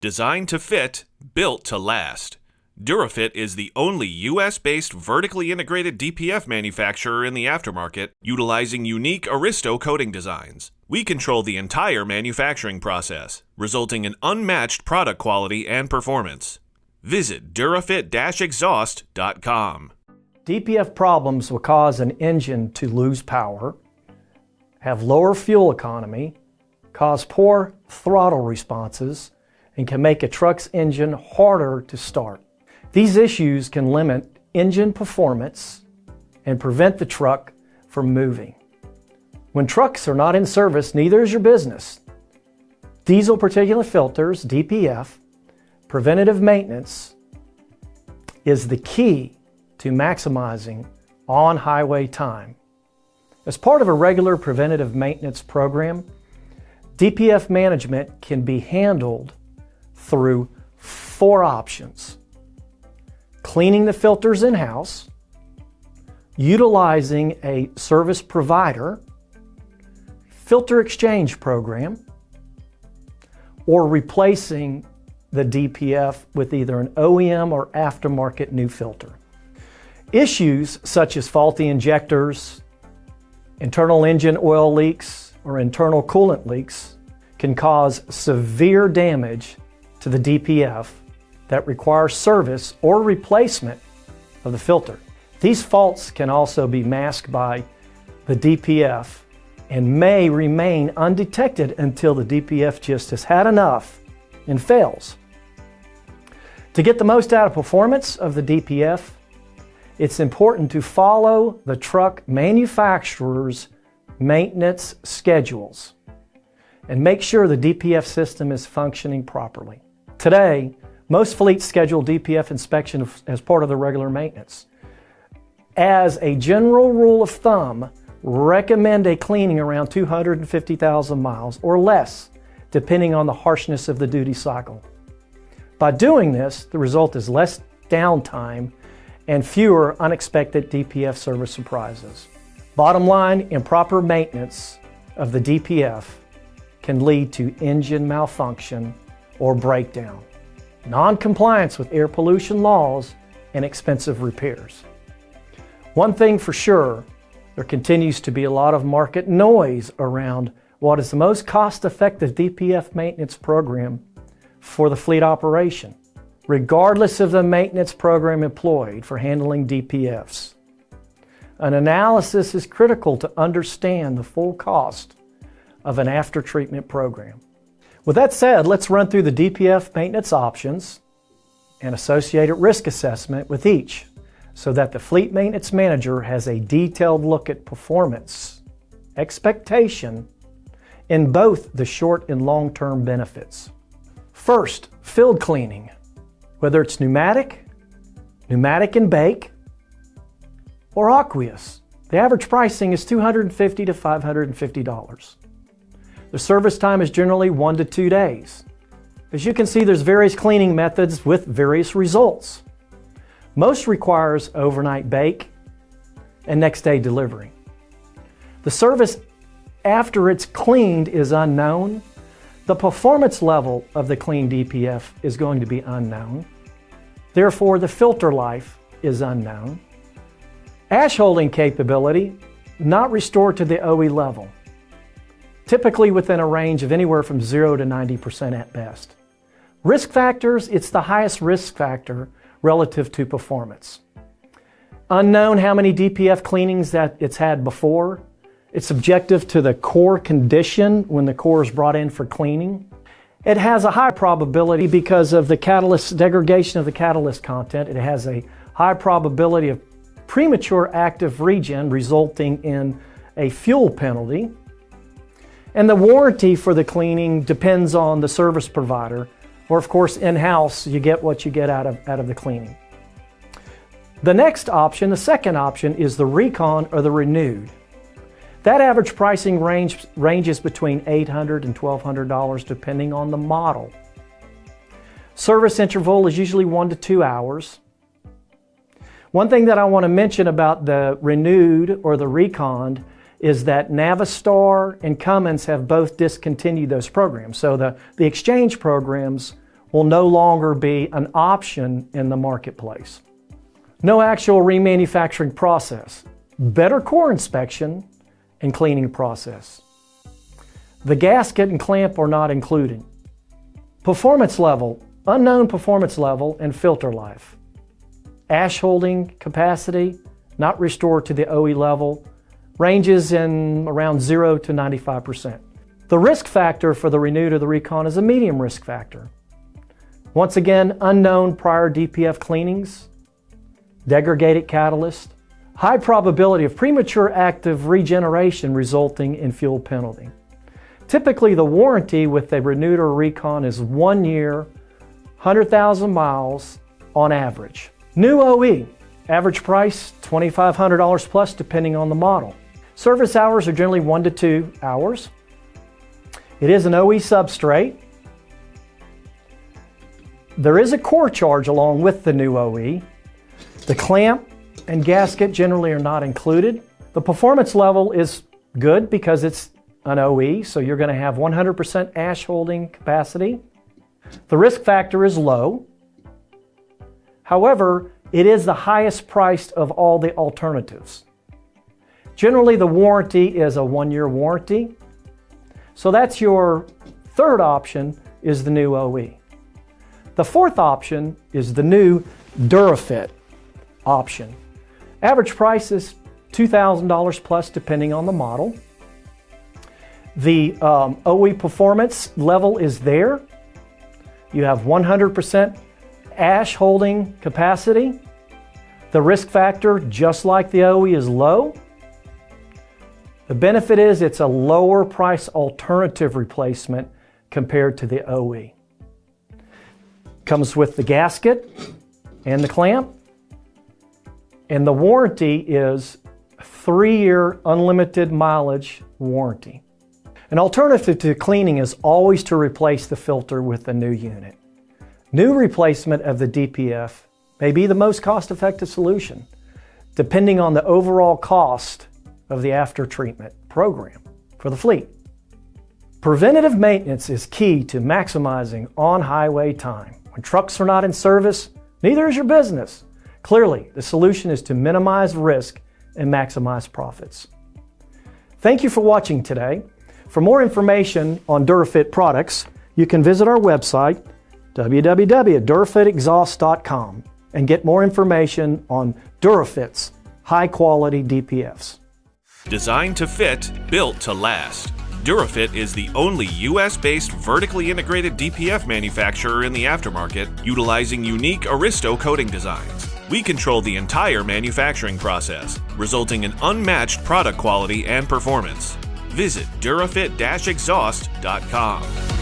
Designed to fit, built to last. DuraFit is the only US-based vertically integrated DPF manufacturer in the aftermarket, utilizing unique Aristo coating designs. We control the entire manufacturing process, resulting in unmatched product quality and performance. Visit DuraFit-exhaust.com. DPF problems will cause an engine to lose power, have lower fuel economy, cause poor throttle responses, and can make a truck's engine harder to start. These issues can limit engine performance and prevent the truck from moving. When trucks are not in service, neither is your business. Diesel particulate filters, DPF, preventative maintenance is the key to maximizing on-highway time. As part of a regular preventative maintenance program, DPF management can be handled through 4 options: cleaning the filters in-house, utilizing a service provider, filter exchange program, or replacing the DPF with either an OEM or aftermarket new filter. Issues such as faulty injectors, internal engine oil leaks, or internal coolant leaks can cause severe damage to the DPF that requires service or replacement of the filter. These faults can also be masked by the DPF and may remain undetected until the DPF just has had enough and fails. To get the most out of performance of the DPF, it's important to follow the truck manufacturer's maintenance schedules and make sure the DPF system is functioning properly. Today, most fleets schedule DPF inspection as part of the regular maintenance. As a general rule of thumb, recommend a cleaning around 250,000 miles or less, depending on the harshness of the duty cycle. By doing this, the result is less downtime and fewer unexpected DPF service surprises. Bottom line, improper maintenance of the DPF can lead to engine malfunction or breakdown, non-compliance with air pollution laws, and expensive repairs. One thing for sure, there continues to be a lot of market noise around what is the most cost-effective DPF maintenance program for the fleet operation, regardless of the maintenance program employed for handling DPFs. An analysis is critical to understand the full cost of an after-treatment program. With that said, let's run through the DPF maintenance options and associated risk assessment with each so that the fleet maintenance manager has a detailed look at performance, expectation, in both the short and long-term benefits. First, field cleaning. Whether it's pneumatic and bake, or aqueous. The average pricing is $250 to $550. The service time is generally 1 to 2 days. As you can see, there's various cleaning methods with various results. Most requires overnight bake and next day delivery. The service after it's cleaned is unknown. The performance level of the clean DPF is going to be unknown. Therefore, the filter life is unknown. Ash holding capability not restored to the OE level, typically within a range of anywhere from 0 to 90% at best. Risk factors, it's the highest risk factor relative to performance. Unknown how many DPF cleanings that it's had before. It's subjective to the core condition when the core is brought in for cleaning. It has a high probability because of the catalyst degradation of the catalyst content. It has a high probability of premature active regen resulting in a fuel penalty. And the warranty for the cleaning depends on the service provider, or of course in-house you get what you get out of the cleaning. The next option, the second option, is the recon or the renewed. That average pricing ranges between $800 and $1,200 depending on the model. Service interval is usually 1 to 2 hours. One thing that I want to mention about the renewed or the recon is that Navistar and Cummins have both discontinued those programs. So the exchange programs will no longer be an option in the marketplace. No actual remanufacturing process, better core inspection and cleaning process. The gasket and clamp are not included. Performance level, unknown performance level and filter life. Ash holding capacity, not restored to the OE level, ranges in around 0 to 95%. The risk factor for the renewed or the recon is a medium risk factor. Once again, unknown prior DPF cleanings, degraded catalyst, high probability of premature active regeneration resulting in fuel penalty. Typically, the warranty with a renewed or recon is 1 year, 100,000 miles on average. New OE, average price $2,500 plus depending on the model. Service hours are generally 1 to 2 hours. It is an OE substrate. There is a core charge along with the new OE. The clamp and gasket generally are not included. The performance level is good because it's an OE, so you're going to have 100% ash holding capacity. The risk factor is low. However, it is the highest priced of all the alternatives. Generally, the warranty is a 1-year warranty. So that's your third option, is the new OE. The fourth option is the new DuraFit option. Average price is $2,000 plus depending on the model. The OE performance level is there. You have 100% ash holding capacity. The risk factor, just like the OE, is low. The benefit is it's a lower price alternative replacement compared to the OE. Comes with the gasket and the clamp. And the warranty is 3-year unlimited mileage warranty. An alternative to cleaning is always to replace the filter with a new unit. New replacement of the DPF may be the most cost-effective solution, depending on the overall cost of the after-treatment program for the fleet. Preventative maintenance is key to maximizing on-highway time. When trucks are not in service, neither is your business. Clearly, the solution is to minimize risk and maximize profits. Thank you for watching today. For more information on DuraFit products, you can visit our website, www.durafitexhaust.com, and get more information on DuraFit's high-quality DPFs. Designed to fit, built to last. DuraFit is the only US-based vertically integrated DPF manufacturer in the aftermarket, utilizing unique Aristo coating designs. We control the entire manufacturing process, resulting in unmatched product quality and performance. Visit DuraFit-exhaust.com.